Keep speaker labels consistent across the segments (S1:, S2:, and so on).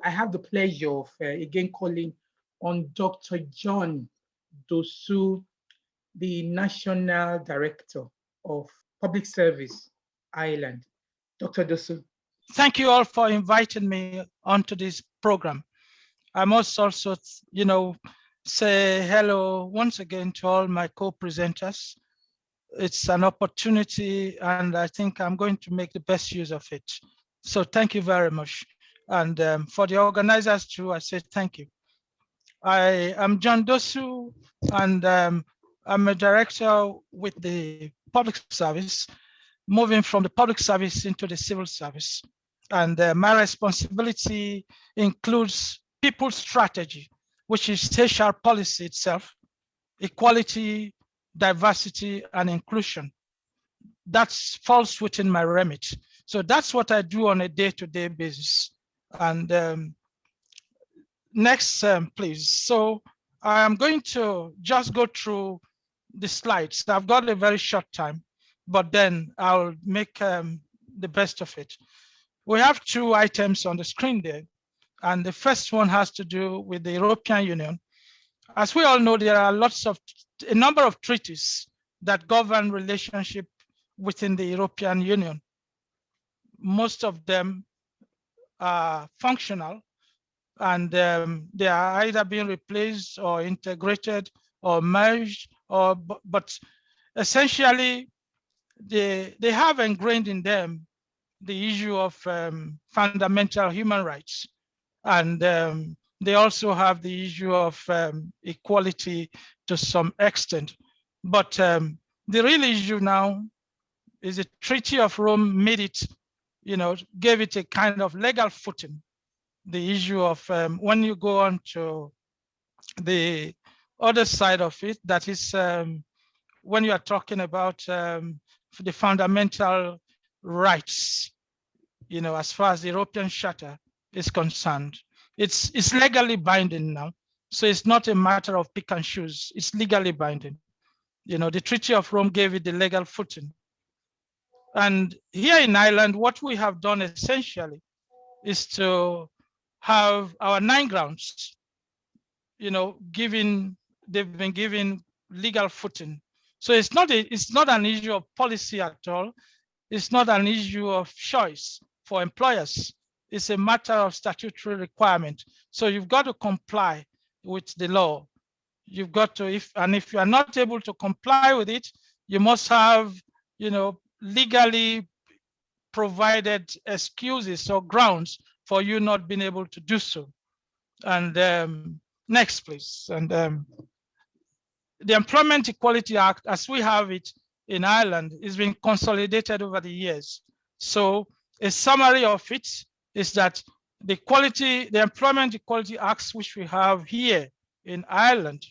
S1: I have the pleasure of again calling on Dr. John Dosu, the National Director of Public Service Ireland. Dr. Dosu.
S2: Thank you all for inviting me onto this program. I must also, say hello once again to all my co-presenters. It's an opportunity, and I think I'm going to make the best use of it. So thank you very much. And for the organizers too, I say thank you. I am John Dosu, and I'm a director with the public service, moving from the public service into the civil service. And my responsibility includes people strategy, which is HR policy itself, equality, diversity, and inclusion. That falls within my remit. So that's what I do on a day-to-day basis. And next, please. So I'm going to just go through the slides. I've got a very short time, but then I'll make the best of it. We have two items on the screen there. And the first one has to do with the European Union. As we all know, there are a number of treaties that govern relationship within the European Union. Most of them are functional, and they are either being replaced or integrated or merged, but essentially they have ingrained in them the issue of fundamental human rights. And they also have the issue of equality to some extent. But the real issue now is the Treaty of Rome made it, gave it a kind of legal footing. The issue of when you go on to the other side of it, that is when you are talking about the fundamental rights, as far as the European Charter is concerned, it's legally binding now. So it's not a matter of pick and choose, it's legally binding. The Treaty of Rome gave it the legal footing. And here in Ireland, what we have done essentially is to have our 9 grounds, they've been given legal footing. So it's not an issue of policy at all. It's not an issue of choice for employers. It's a matter of statutory requirement. So you've got to comply with the law. You've got to, if you are not able to comply with it, you must have, legally provided excuses or grounds for you not being able to do so. And next, please. And the Employment Equality Act, as we have it in Ireland, is being consolidated over the years. So a summary of it is that the Employment Equality Acts, which we have here in Ireland,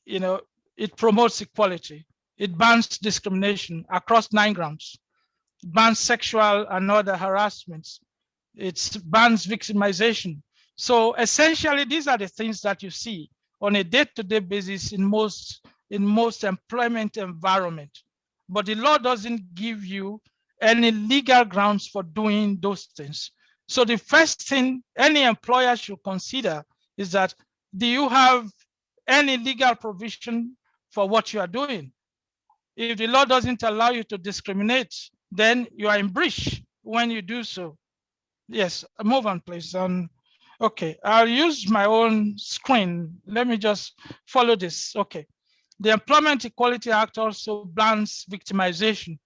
S2: it promotes equality. It bans discrimination across 9 grounds. It bans sexual and other harassments. It bans victimization. So essentially, these are the things that you see on a day-to-day basis in most employment environment. But the law doesn't give you any legal grounds for doing those things. So the first thing any employer should consider is that, do you have any legal provision for what you are doing? If the law doesn't allow you to discriminate, then you are in breach when you do so. Yes, move on, please. Okay, I'll use my own screen. Let me just follow this. Okay. The Employment Equality Act also bans victimization.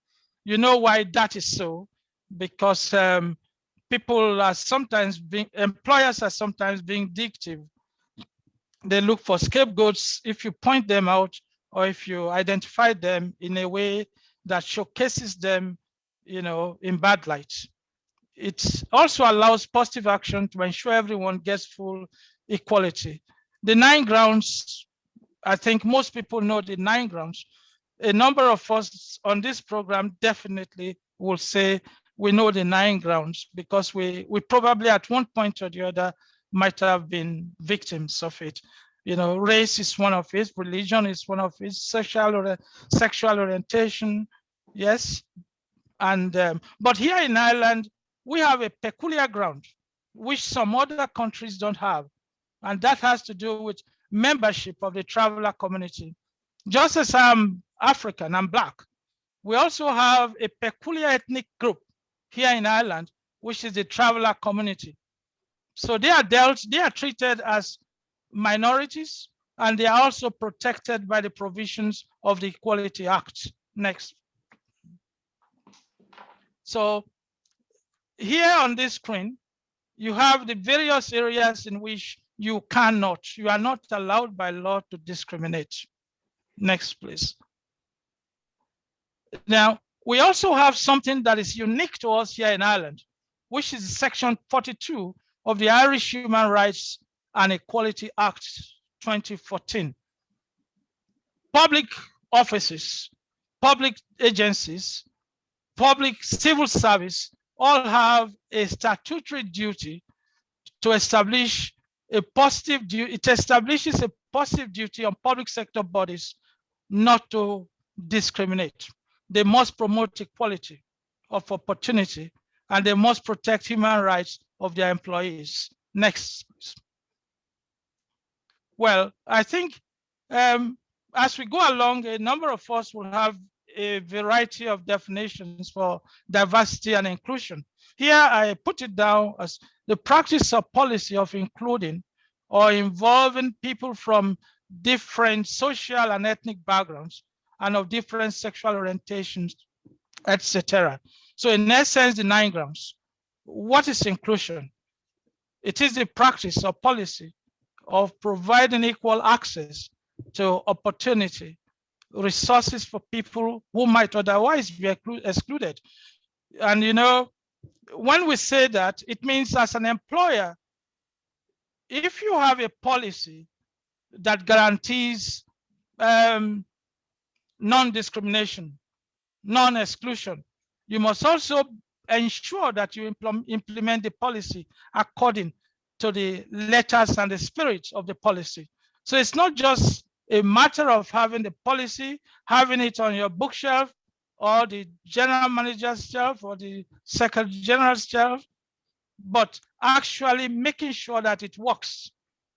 S2: You know why that is so? Because employers are sometimes being vindictive. They look for scapegoats if you point them out or if you identify them in a way that showcases them, in bad light. It also allows positive action to ensure everyone gets full equality. The 9 grounds, I think most people know the 9 grounds. A number of us on this program definitely will say we know the 9 grounds because we probably at one point or the other might have been victims of it. Race is one of it, religion is one of it, sexual orientation, yes. And but here in Ireland, we have a peculiar ground, which some other countries don't have. And that has to do with membership of the traveler community. Just as I'm African, I'm Black, we also have a peculiar ethnic group here in Ireland, which is the traveler community. So they are treated as minorities, and they are also protected by the provisions of the Equality Act. Next. So here on this screen, you have the various areas in which you are not allowed by law to discriminate. Next, please. Now, we also have something that is unique to us here in Ireland, which is Section 42 of the Irish Human Rights and Equality Act 2014. Public offices, public agencies, public civil service all have a statutory duty to establish a positive duty. It establishes a positive duty on public sector bodies not to discriminate. They must promote equality of opportunity, and they must protect human rights of their employees. Next, please. Well, I think as we go along, a number of us will have a variety of definitions for diversity and inclusion. Here, I put it down as the practice or policy of including or involving people from different social and ethnic backgrounds and of different sexual orientations, etc. So in essence, the 9 grounds. What is inclusion? It is the practice or policy of providing equal access to opportunity, resources for people who might otherwise be excluded. And you know, when we say that, it means as an employer, if you have a policy that guarantees non-discrimination, non-exclusion, you must also ensure that you implement the policy according to the letters and the spirit of the policy. So it's not just a matter of having the policy, having it on your bookshelf or the general manager's shelf or the secretary general's shelf, but actually making sure that it works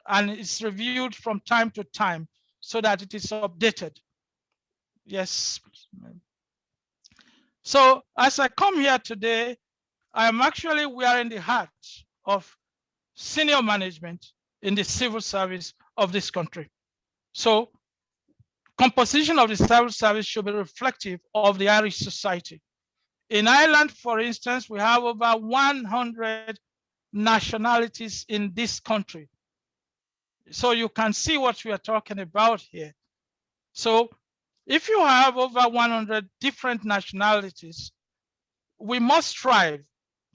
S2: and it's reviewed from time to time so that it is updated. Yes. So as I come here today, I'm actually wearing the hat of senior management in the civil service of this country. So composition of the civil service should be reflective of the Irish society. In Ireland, for instance, we have over 100 nationalities in this country. So you can see what we are talking about here. So if you have over 100 different nationalities, we must strive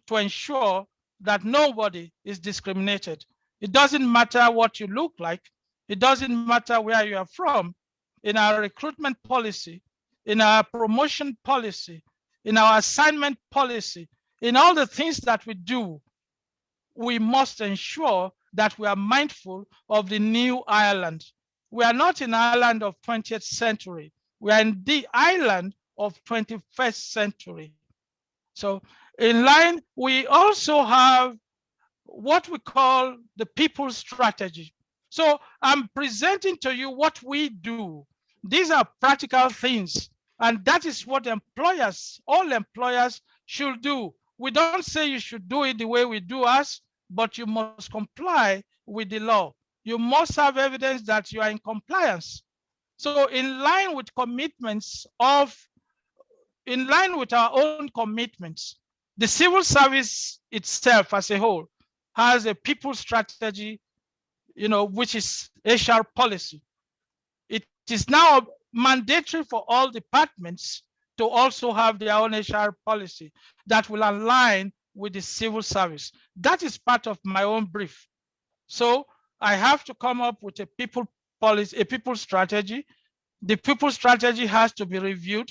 S2: to ensure that nobody is discriminated. It doesn't matter what you look like. It doesn't matter where you are from. In our recruitment policy, in our promotion policy, in our assignment policy, in all the things that we do, we must ensure that we are mindful of the new Ireland. We are not in Ireland of 20th century. We are in the Ireland of 21st century. So in line, we also have what we call the people's strategy. So I'm presenting to you what we do. These are practical things, and that is what employers, all employers should do. We don't say you should do it the way we do us, but you must comply with the law. You must have evidence that you are in compliance. So in line with commitments in line with our own commitments, the civil service itself as a whole has a people strategy, which is HR policy. It is now mandatory for all departments to also have their own HR policy that will align with the civil service. That is part of my own brief. So I have to come up with a people policy, a people strategy. The people strategy has to be reviewed.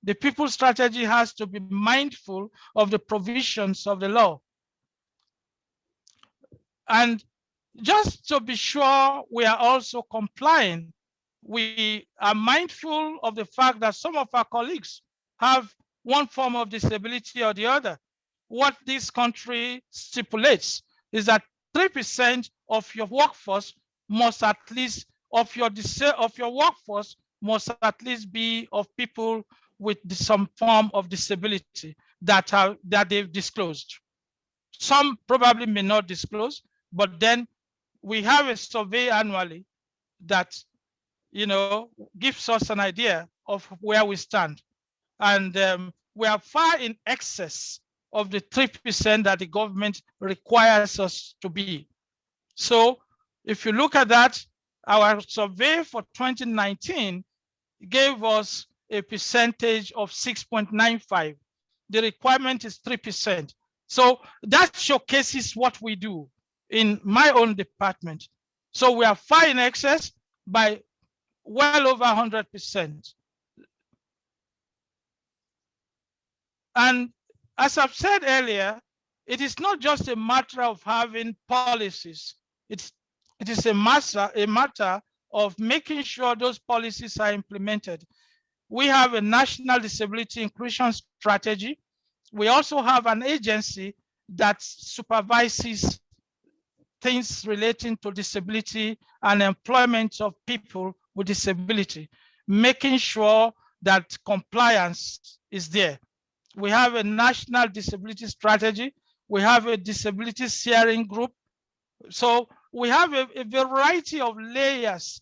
S2: The people strategy has to be mindful of the provisions of the law. And just to be sure we are also complying, we are mindful of the fact that some of our colleagues have one form of disability or the other. What this country stipulates is that 3% of your workforce must at least must at least be of people with some form of disability that they've disclosed. Some probably may not disclose, but then we have a survey annually that, you know, gives us an idea of where we stand. And we are far in excess of the 3% that the government requires us to be. So if you look at that, our survey for 2019 gave us a percentage of 6.95. The requirement is 3%. So that showcases what we do in my own department. So we are far in excess by well over 100%. And as I've said earlier, it is not just a matter of having policies. It is a matter of making sure those policies are implemented. We have a national disability inclusion strategy. We also have an agency that supervises things relating to disability and employment of people with disability, making sure that compliance is there. We have a national disability strategy. We have a disability steering group. So we have a variety of layers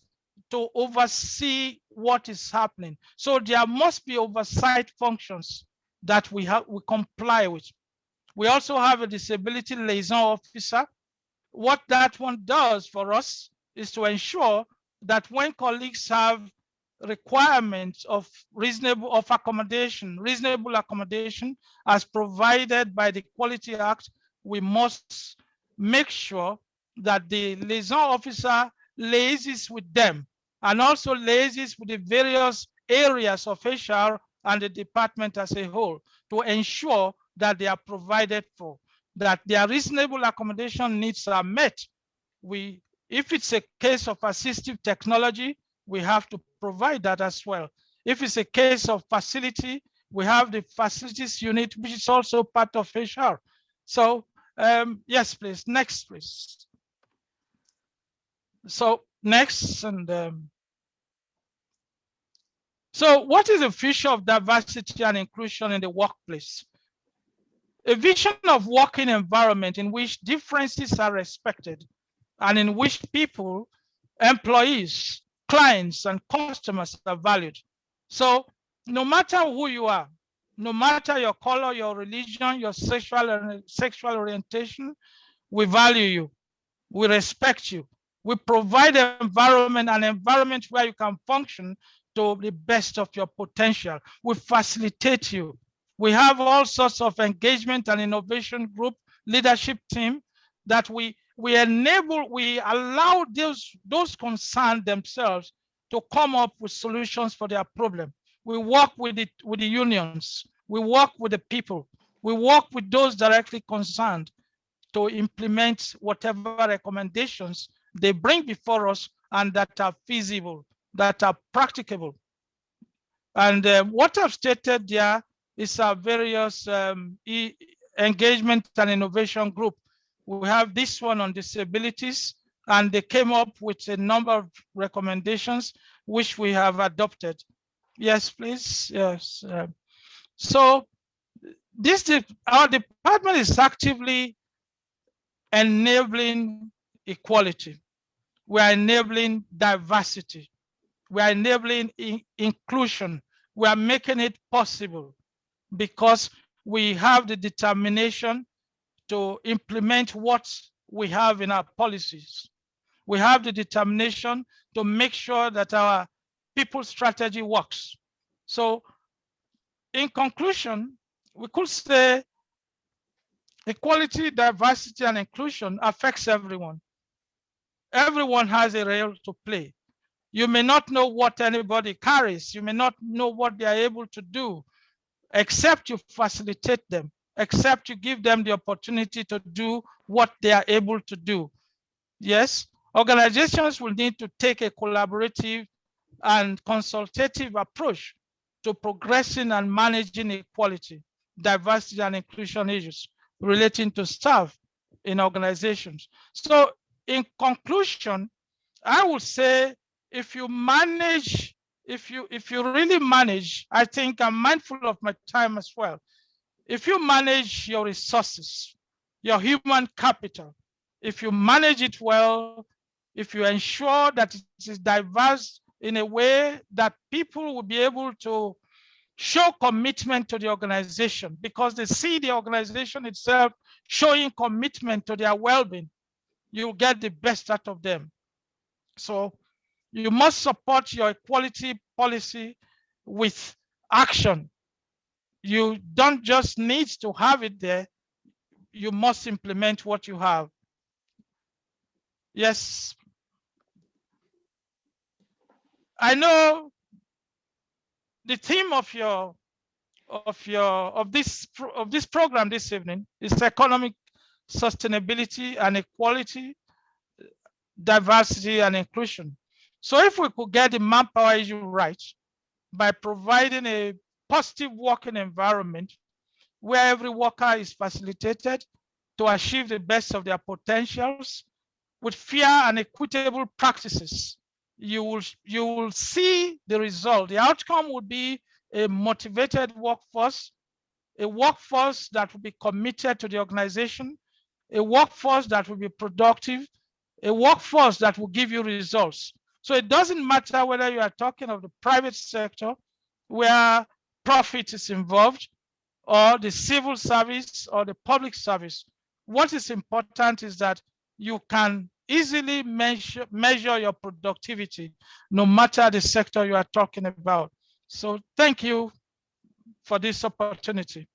S2: to oversee what is happening. So there must be oversight functions that we comply with. We also have a disability liaison officer. What that one does for us is to ensure that when colleagues have requirements of reasonable accommodation as provided by the Quality Act, we must make sure that the liaison officer liaises with them and also liaises with the various areas of HR and the department as a whole to ensure that they are provided for, that their reasonable accommodation needs are met. If it's a case of assistive technology, we have to provide that as well. If it's a case of facility, we have the facilities unit, which is also part of HR. So yes, please, next, please. So next, and so what is the future of diversity and inclusion in the workplace? A vision of working environment in which differences are respected and in which people, employees, clients, and customers are valued. So no matter who you are, no matter your color, your religion, your sexual orientation, we value you, we respect you. We provide an environment where you can function to the best of your potential. We facilitate you. We have all sorts of engagement and innovation group leadership team that we allow those concerned themselves to come up with solutions for their problem. We work with the unions. We work with the people. We work with those directly concerned to implement whatever recommendations they bring before us and that are feasible, that are practicable. And what I've stated there is our various engagement and innovation group. We have this one on disabilities, and they came up with a number of recommendations which we have adopted. Yes, please. Yes. So our department is actively enabling equality. We are enabling diversity. We are enabling inclusion. We are making it possible because we have the determination to implement what we have in our policies. We have the determination to make sure that our people strategy works. So in conclusion, we could say equality, diversity, and inclusion affects everyone. Everyone has a role to play. You may not know what anybody carries. You may not know what they are able to do, except you facilitate them, except you give them the opportunity to do what they are able to do. Yes, organizations will need to take a collaborative and consultative approach to progressing and managing equality, diversity, and inclusion issues relating to staff, in organizations. So in conclusion, I would say if you manage, if you really manage, I think I'm mindful of my time as well. If you manage your resources, your human capital, if you manage it well, if you ensure that it is diverse in a way that people will be able to show commitment to the organization because they see the organization itself showing commitment to their well-being, you'll get the best out of them. So you must support your equality policy with action. You don't just need to have it there, you must implement what you have. Yes. I know the theme of this program this evening is economic sustainability and equality, diversity and inclusion. So if we could get the manpower issue right by providing a positive working environment where every worker is facilitated to achieve the best of their potentials with fair and equitable practices, you will see the result. The outcome would be a motivated workforce, a workforce that will be committed to the organization, a workforce that will be productive, a workforce that will give you results. So it doesn't matter whether you are talking of the private sector where profit is involved, or the civil service or the public service. What is important is that you can easily measure your productivity, no matter the sector you are talking about. So thank you for this opportunity.